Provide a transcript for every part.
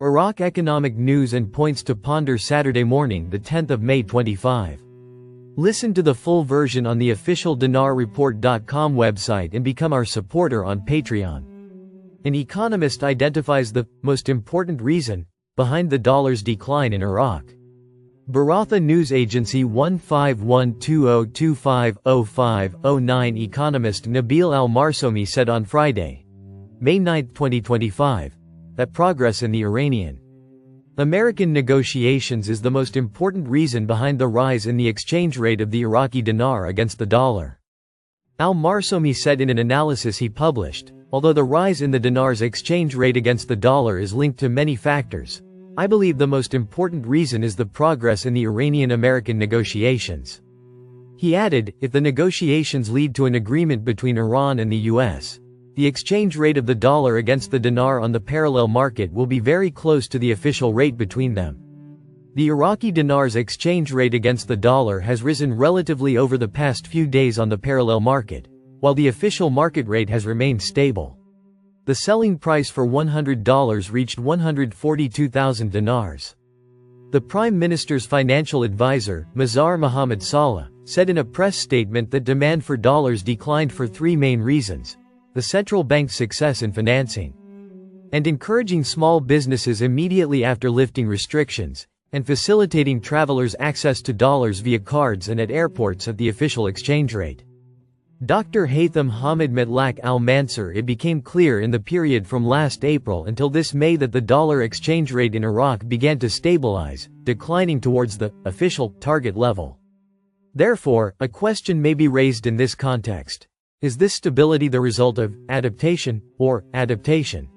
Iraq economic news and points to ponder Saturday morning, the 10th of May 25. Listen to the full version on the official dinarreport.com website and become our supporter on Patreon. An economist identifies the most important reason behind the dollar's decline in Iraq. Baratha News Agency 151202505009 economist Nabil al-Marsomi said on Friday, May 9, 2025, that progress in the Iranian-American negotiations is the most important reason behind the rise in the exchange rate of the Iraqi dinar against the dollar. Al-Marsomi said in an analysis he published, although the rise in the dinar's exchange rate against the dollar is linked to many factors, I believe the most important reason is the progress in the Iranian-American negotiations. He added, if the negotiations lead to an agreement between Iran and the U.S., the exchange rate of the dollar against the dinar on the parallel market will be very close to the official rate between them. The Iraqi dinar's exchange rate against the dollar has risen relatively over the past few days on the parallel market, while the official market rate has remained stable. The selling price for $100 reached 142,000 dinars. The Prime Minister's financial advisor, Mazhar Mohammad Saleh, said in a press statement that demand for dollars declined for three main reasons: the central bank's success in financing and encouraging small businesses immediately after lifting restrictions, and facilitating travelers' access to dollars via cards and at airports at the official exchange rate. Dr. Haytham Hamid Matlaq al-Mansur. It became clear in the period from last April until this May that the dollar exchange rate in Iraq began to stabilize, declining towards the official target level. Therefore, a question may be raised in this context. Is this stability the result of adaptation or adaptation?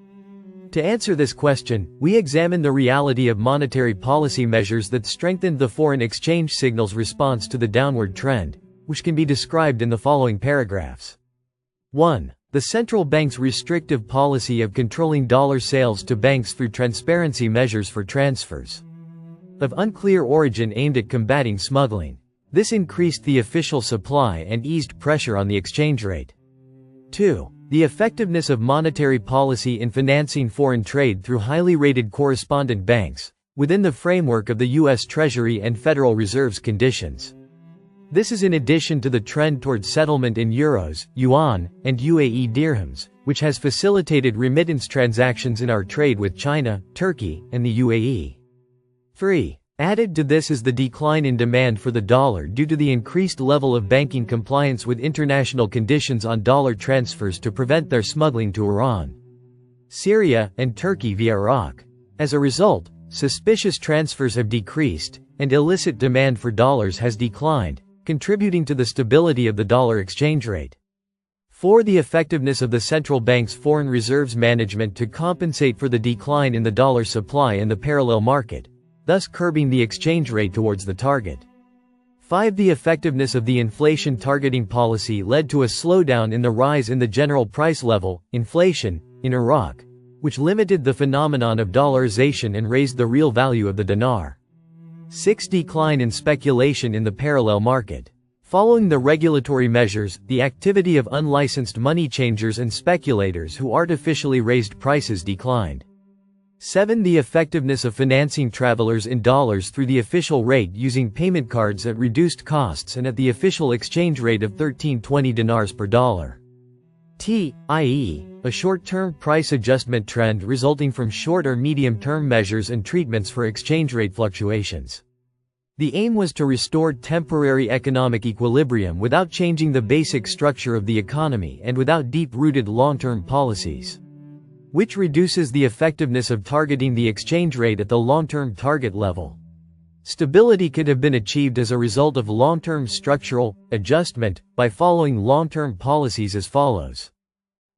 To answer this question, we examine the reality of monetary policy measures that strengthened the foreign exchange signal's response to the downward trend, which can be described in the following paragraphs. 1. The central bank's restrictive policy of controlling dollar sales to banks through transparency measures for transfers of unclear origin aimed at combating smuggling. This increased the official supply and eased pressure on the exchange rate. 2. The effectiveness of monetary policy in financing foreign trade through highly rated correspondent banks, within the framework of the U.S. Treasury and Federal Reserve's conditions. This is in addition to the trend toward settlement in euros, yuan, and UAE dirhams, which has facilitated remittance transactions in our trade with China, Turkey, and the UAE. 3. Added to this is the decline in demand for the dollar due to the increased level of banking compliance with international conditions on dollar transfers to prevent their smuggling to Iran, Syria, and Turkey via Iraq. As a result, suspicious transfers have decreased, and illicit demand for dollars has declined, contributing to the stability of the dollar exchange rate. 4. The effectiveness of the central bank's foreign reserves management to compensate for the decline in the dollar supply in the parallel market, thus curbing the exchange rate towards the target. 5. The effectiveness of the inflation targeting policy led to a slowdown in the rise in the general price level, inflation, in Iraq, which limited the phenomenon of dollarization and raised the real value of the dinar. 6. Decline in speculation in the parallel market. Following the regulatory measures, the activity of unlicensed money changers and speculators who artificially raised prices declined. 7. The effectiveness of financing travelers in dollars through the official rate using payment cards at reduced costs and at the official exchange rate of 1320 dinars per dollar. i.e., a short-term price adjustment trend resulting from short or medium-term measures and treatments for exchange rate fluctuations. The aim was to restore temporary economic equilibrium without changing the basic structure of the economy and without deep-rooted long-term policies, which reduces the effectiveness of targeting the exchange rate at the long-term target level. Stability could have been achieved as a result of long-term structural adjustment by following long-term policies as follows.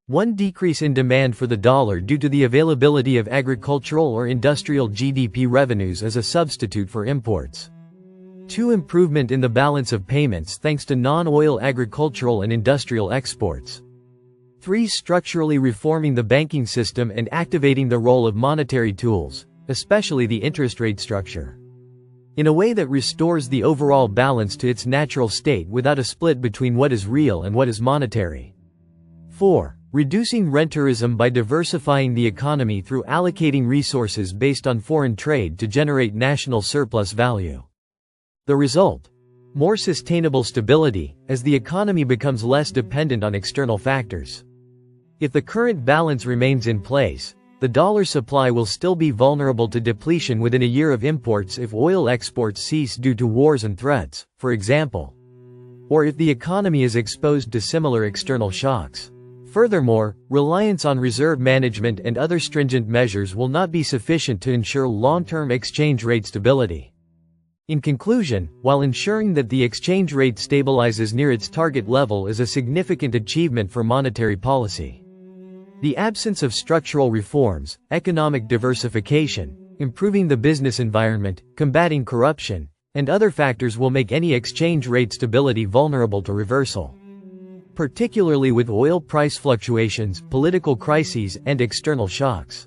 1. Decrease in demand for the dollar due to the availability of agricultural or industrial GDP revenues as a substitute for imports. 2. Improvement in the balance of payments thanks to non-oil agricultural and industrial exports. 3. Structurally reforming the banking system and activating the role of monetary tools, especially the interest rate structure, in a way that restores the overall balance to its natural state without a split between what is real and what is monetary. 4. reducing rentierism by diversifying the economy through allocating resources based on foreign trade to generate national surplus value. The result? More sustainable stability, as the economy becomes less dependent on external factors. If the current balance remains in place, the dollar supply will still be vulnerable to depletion within a year of imports if oil exports cease due to wars and threats, for example, or if the economy is exposed to similar external shocks. Furthermore, reliance on reserve management and other stringent measures will not be sufficient to ensure long-term exchange rate stability. In conclusion, while ensuring that the exchange rate stabilizes near its target level is a significant achievement for monetary policy, the absence of structural reforms, economic diversification, improving the business environment, combating corruption, and other factors will make any exchange rate stability vulnerable to reversal, particularly with oil price fluctuations, political crises, and external shocks.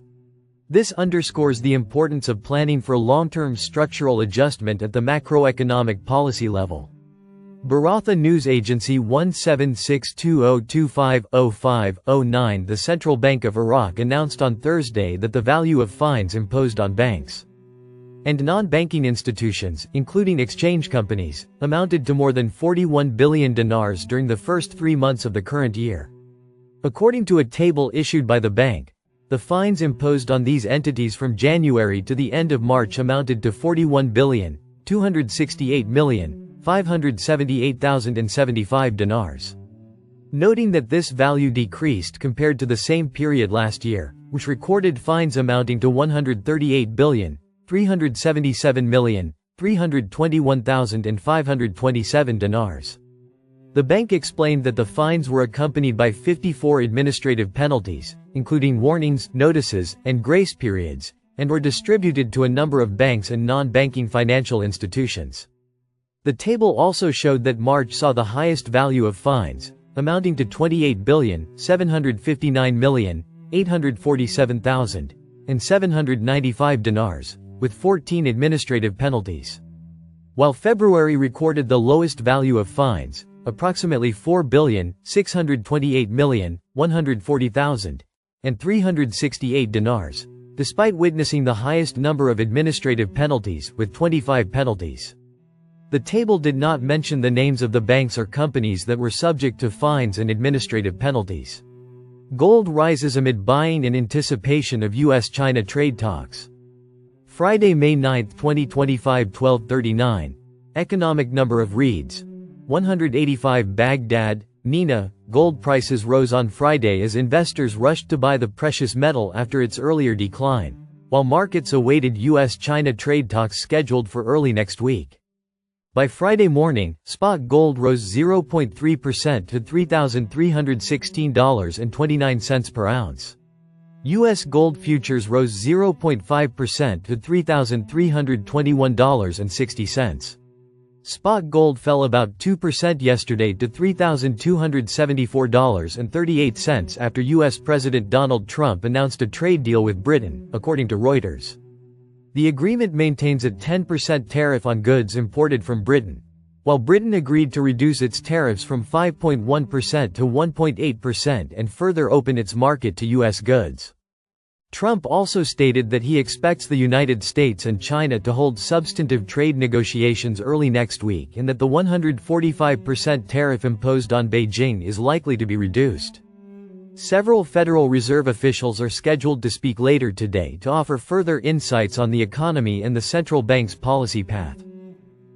This underscores the importance of planning for long-term structural adjustment at the macroeconomic policy level. Baratha News Agency 176202500509. The Central Bank of Iraq announced on Thursday that the value of fines imposed on banks and non-banking institutions, including exchange companies, amounted to more than 41 billion dinars during the first 3 months of the current year. According to a table issued by the bank, the fines imposed on these entities from January to the end of March amounted to 41,268,578,075 dinars. Noting that this value decreased compared to the same period last year, which recorded fines amounting to 138,377,321,527 dinars. The bank explained that the fines were accompanied by 54 administrative penalties, including warnings, notices, and grace periods, and were distributed to a number of banks and non-banking financial institutions. The table also showed that March saw the highest value of fines, amounting to 28,759,847,795 dinars, with 14 administrative penalties. While February recorded the lowest value of fines, approximately 4,628,140,368 dinars, despite witnessing the highest number of administrative penalties, with 25 penalties. The table did not mention the names of the banks or companies that were subject to fines and administrative penalties. Gold rises amid buying in anticipation of US-China trade talks. Friday, May 9, 2025, 12:39. Economic number of reads. 185. Baghdad, Nina. Gold prices rose on Friday as investors rushed to buy the precious metal after its earlier decline, while markets awaited US-China trade talks scheduled for early next week. By Friday morning, spot gold rose 0.3% to $3,316.29 per ounce. U.S. gold futures rose 0.5% to $3,321.60. Spot gold fell about 2% yesterday to $3,274.38 after U.S. President Donald Trump announced a trade deal with Britain, according to Reuters. The agreement maintains a 10% tariff on goods imported from Britain, while Britain agreed to reduce its tariffs from 5.1% to 1.8% and further open its market to U.S. goods. Trump also stated that he expects the United States and China to hold substantive trade negotiations early next week and that the 145% tariff imposed on Beijing is likely to be reduced. Several Federal Reserve officials are scheduled to speak later today to offer further insights on the economy and the central bank's policy path.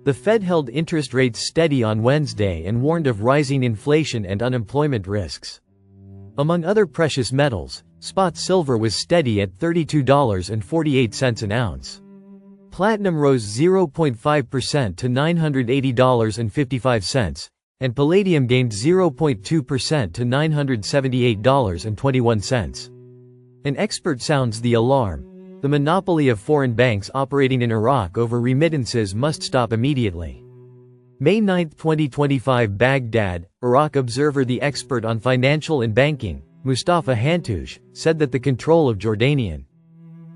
The Fed held interest rates steady on Wednesday and warned of rising inflation and unemployment risks. Among other precious metals, spot silver was steady at $32.48 an ounce. Platinum rose 0.5% to $980.55, and palladium gained 0.2% to $978.21. An expert sounds the alarm. The monopoly of foreign banks operating in Iraq over remittances must stop immediately. May 9, 2025. Baghdad, Iraq. Observer. The expert on financial and banking, Mustafa Hantoush, said that the control of Jordanian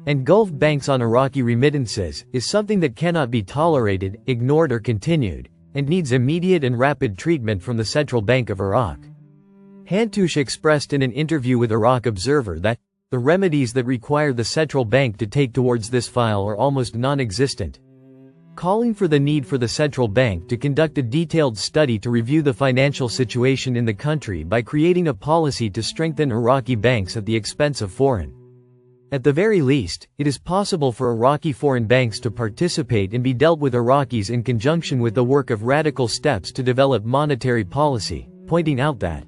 and Gulf banks on Iraqi remittances is something that cannot be tolerated, ignored or continued, and needs immediate and rapid treatment from the Central Bank of Iraq. Hantouche expressed in an interview with Iraq Observer that the remedies that require the central bank to take towards this file are almost non-existent, calling for the need for the central bank to conduct a detailed study to review the financial situation in the country by creating a policy to strengthen Iraqi banks at the expense of foreign. At the very least, it is possible for Iraqi foreign banks to participate and be dealt with Iraqis in conjunction with the work of radical steps to develop monetary policy, pointing out that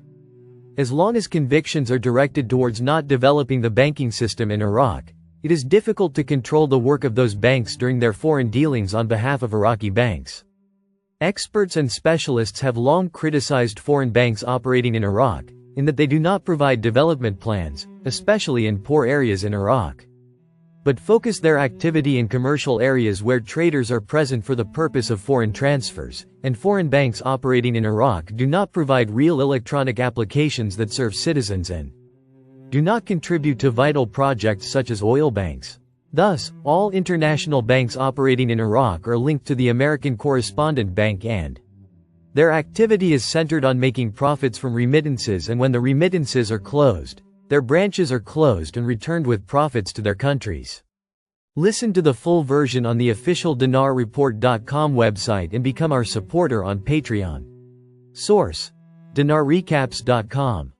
as long as convictions are directed towards not developing the banking system in Iraq, it is difficult to control the work of those banks during their foreign dealings on behalf of Iraqi banks. Experts and specialists have long criticized foreign banks operating in Iraq, in that they do not provide development plans, especially in poor areas in Iraq, but focus their activity in commercial areas where traders are present for the purpose of foreign transfers, and foreign banks operating in Iraq do not provide real electronic applications that serve citizens and do not contribute to vital projects such as oil banks. Thus, all international banks operating in Iraq are linked to the American Correspondent Bank and their activity is centered on making profits from remittances, and when the remittances are closed, their branches are closed and returned with profits to their countries. Listen to the full version on the official dinarreport.com website and become our supporter on Patreon. Source: dinarrecaps.com